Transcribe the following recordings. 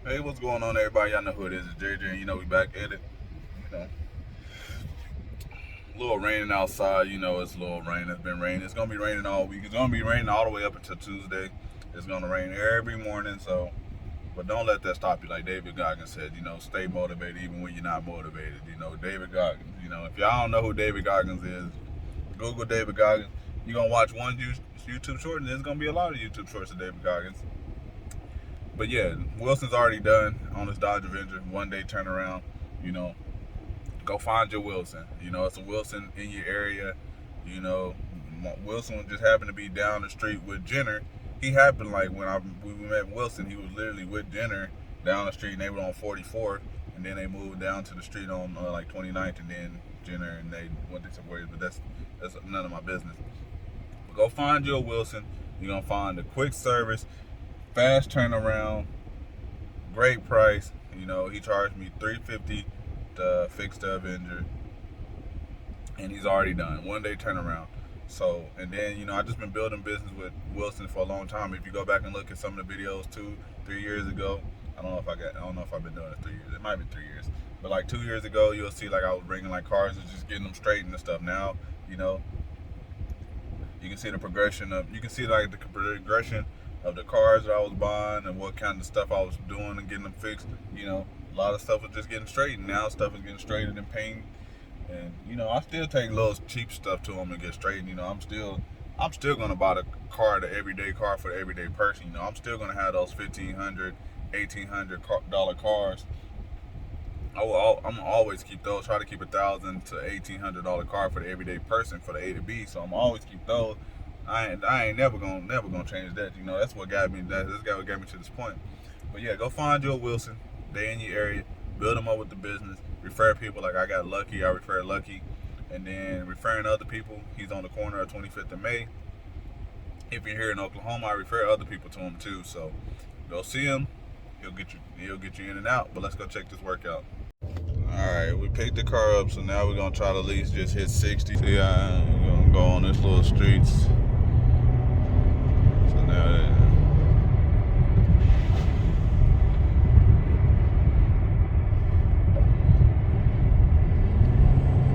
Hey, what's going on, everybody? Y'all know who it is. It's JJ, and we back at it. You know, a little raining outside. It's a little rain. It's been raining. It's gonna be raining all week. It's gonna be raining all the way up until Tuesday. It's gonna rain every morning. So, but don't let that stop you. Like David Goggins said, stay motivated even when you're not motivated. David Goggins. If y'all don't know who David Goggins is, Google David Goggins. You're gonna watch one YouTube short, and there's gonna be a lot of YouTube shorts of David Goggins. But yeah, Wilson's already done on his Dodge Avenger. 1 day turnaround. Go find your Wilson. It's a Wilson in your area. Wilson just happened to be down the street with Jenner. He happened like when we met Wilson, he was literally with Jenner down the street, and they were on 44th, and then they moved down to the street on like 29th, and then Jenner and they went to ways. But that's none of my business. But go find your Wilson. You're gonna find a quick service, fast turnaround, great price. He charged me $350 to fix the Avenger, and he's already done 1 day turnaround. So, and then I just been building business with Wilson for a long time. If you go back and look at some of the videos 2-3 years ago, I don't know if I've been doing it 3 years. It might be 3 years, but like 2 years ago, you'll see like I was bringing like cars and just getting them straightened and stuff. Now, you can see the progression of the cars that I was buying and what kind of stuff I was doing and getting them fixed. A lot of stuff was just getting straightened. Now stuff is getting straightened and painted. And I still take little cheap stuff to them and get straightened. I'm still gonna buy the car, the everyday car for the everyday person. I'm still gonna have those $1,500, $1,800 cars. I'm gonna always keep those. Try to keep $1,000 to $1,800 car for the everyday person for the A to B. So I'm always keep those. I ain't never gonna change that. That's what got me. That's what got me to this point. But yeah, go find your Wilson. They in your area. Build them up with the business. Refer people. Like I got Lucky. I refer Lucky, and then referring other people. He's on the corner of 25th of May. If you're here in Oklahoma, I refer other people to him too. So go see him. He'll get you in and out. But let's go check this workout. All right, we picked the car up, so now we're gonna try to at least just hit 60. See, I'm gonna go on this little streets. So now,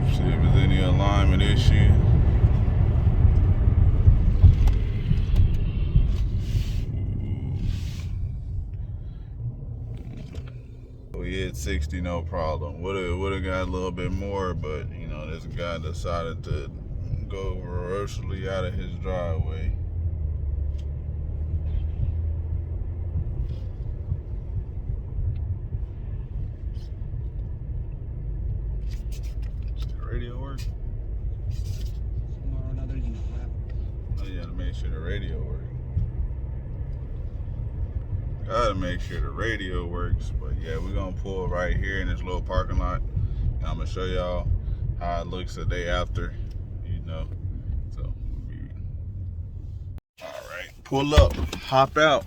see if there's any alignment issue. We hit 60, no problem. Would have got a little bit more, but this guy decided to go reversely out of his driveway. Does the radio work? Somehow or another, Oh, you gotta make sure the radio works. Gotta make sure the radio works. But yeah, we're gonna pull right here in this little parking lot, and I'm gonna show y'all how it looks the day after. So all right, pull up, hop out.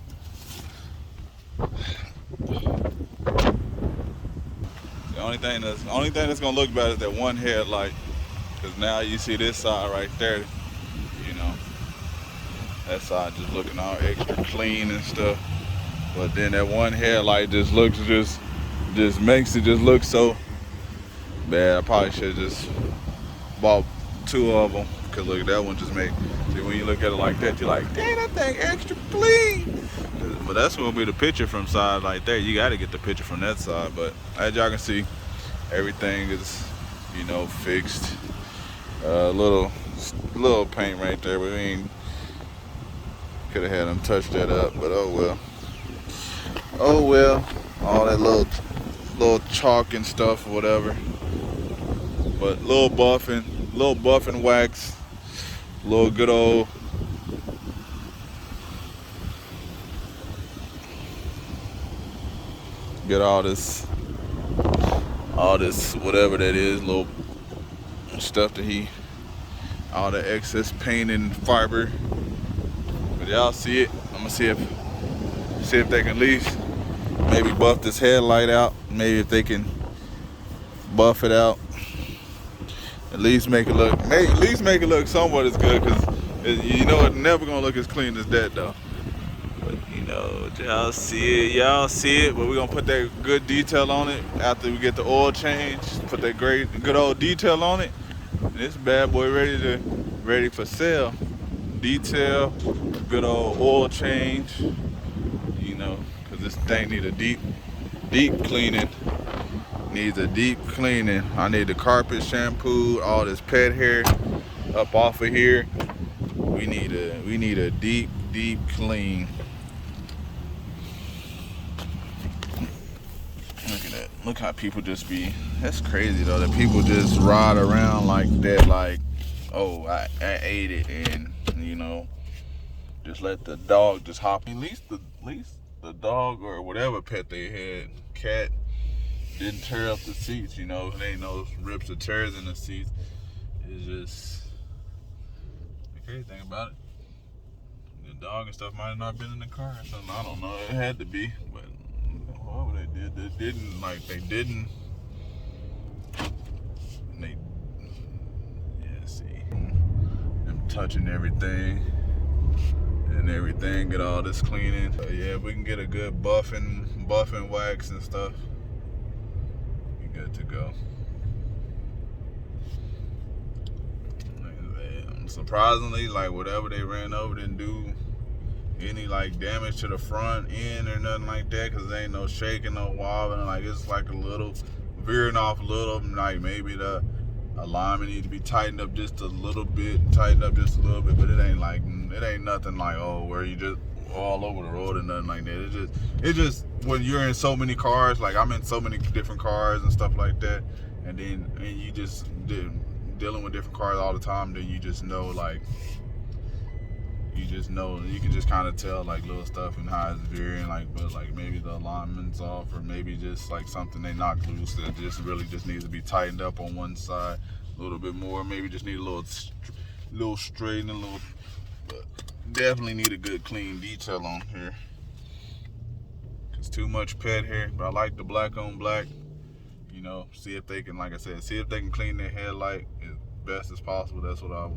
The only thing that's gonna look bad is that one headlight, because now you see this side right there. That side just looking all extra clean and stuff. But then that one headlight just makes it just look so bad. I probably should have just bought 2 of them. Cause look, that one just see, when you look at it like that, you're like, dang, that thing extra clean. But that's gonna be the picture from side right there. You gotta get the picture from that side. But as y'all can see, everything is, fixed. Little paint right there, but could have had them touch that up, but oh well. Oh well, all that little chalk and stuff or whatever. But little buffing wax, little good old get all this whatever that is, little stuff that all the excess paint and fiber. But y'all see it. I'm gonna see if they can at least maybe buff this headlight out. Maybe if they can buff it out, at least make it look somewhat as good. Cause it's never gonna look as clean as that though. But know, y'all see it, but we're gonna put that good detail on it after we get the oil change. Put that good old detail on it. And this bad boy ready for sale. Detail, good old oil change. You know, cause this thing need a deep cleaning. Needs a deep cleaning. I need the carpet shampooed, all this pet hair up off of here. We need a deep clean. Look at that. Look how people just be. That's crazy though. That people just ride around like that. Like, oh, I ate it, and you know, just let the dog just hop. At least the dog or whatever pet they had, cat, didn't tear up the seats. You know, there ain't no rips or tears in the seats. It's just the crazy thing about it. The dog and stuff might have not been in the car or something. I don't know. It had to be, but whatever they did, they didn't. They, yeah, see, them touching everything and everything. Get all this cleaning. So yeah, we can get a good buffing wax and stuff. We good to go. Surprisingly, like whatever they ran over didn't do any like damage to the front end or nothing like that, because there ain't no shaking, no wobbling. Like it's like a little veering off a little, like maybe the alignment need to be tightened up just a little bit, but it ain't nothing like, oh, where you just all over the road or nothing like that. It's just when you're in so many cars, like I'm in so many different cars and stuff like that, and you just dealing with different cars all the time, then you just know, like, you can just kind of tell like little stuff and how it's veering, like, but like maybe the alignment's off, or maybe just like something they knocked loose that just really just needs to be tightened up on one side a little bit more. Maybe just need a little straightening, but definitely need a good clean detail on here. It's too much pet hair, but I like the black on black. You know, see if they can, like I said, see if they can clean their headlight as best as possible. That's what I'm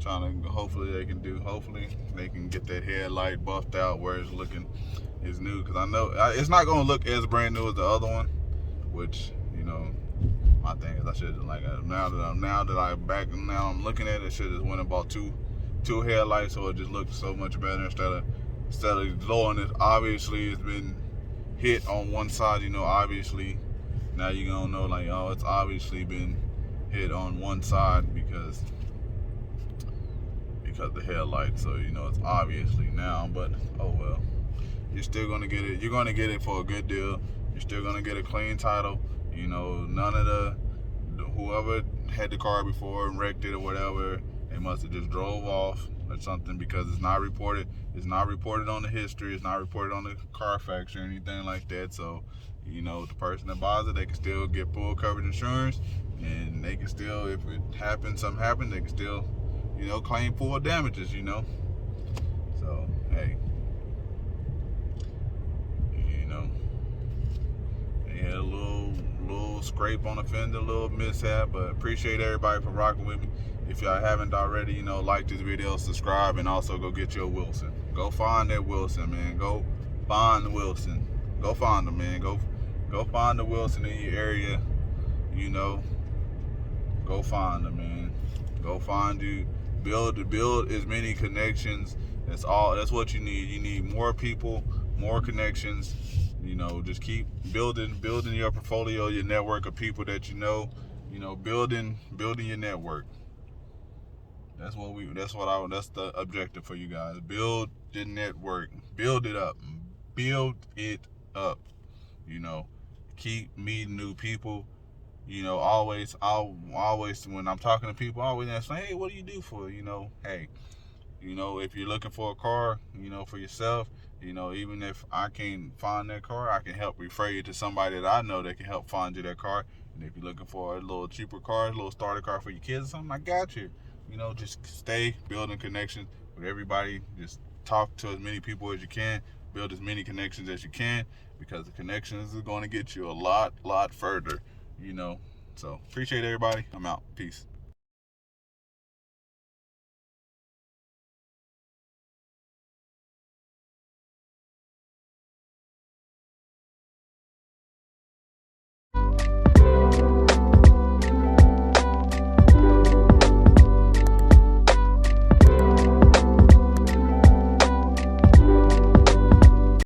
trying to, hopefully they can do. Hopefully they can get that headlight buffed out where it's looking as new, because I know it's not going to look as brand new as the other one, which, you know, my thing is I should, like, now I'm looking at it, should have went and bought two headlights, so it just looks so much better instead of lowering it. Obviously it's been hit on one side, you know, obviously now you're gonna know, like, oh, it's obviously been hit on one side because the headlight, so you know it's obviously now. But oh well, you're still gonna get it. You're gonna get it for a good deal. You're still gonna get a clean title. You know, none of the whoever had the car before and wrecked it or whatever, they must have just drove off or something, because it's not reported. It's not reported on the history. It's not reported on the Carfax or anything like that. So, you know, the person that buys it, they can still get full coverage insurance, and they can still, if it happens, something happened, they can still, you know, claim full damages, you know. So, hey, you know, they had a little scrape on the fender, a little mishap, but appreciate everybody for rocking with me. If y'all haven't already, you know, like this video, subscribe, and also go get your Wilson. Go find that Wilson, man. Go find the Wilson. Go find them, man. Go find the Wilson in your area. You know, go find them, man. Go find you. Build as many connections. That's all. That's what you need. You need more people, more connections. You know, just keep building your portfolio, your network of people that you know. You know, building your network. That's the objective for you guys. Build the network. Build it up. Build it up. You know, keep meeting new people. You know, always when I'm talking to people, I always ask, hey, what do you do for, you know, hey, you know, if you're looking for a car, you know, for yourself, you know, even if I can't find that car, I can help refer you to somebody that I know that can help find you that car. And if you're looking for a little cheaper car, a little starter car for your kids or something, I got you. You know, just stay building connections with everybody. Just talk to as many people as you can. Build as many connections as you can, because the connections is going to get you a lot further, you know. So appreciate everybody. I'm out. Peace.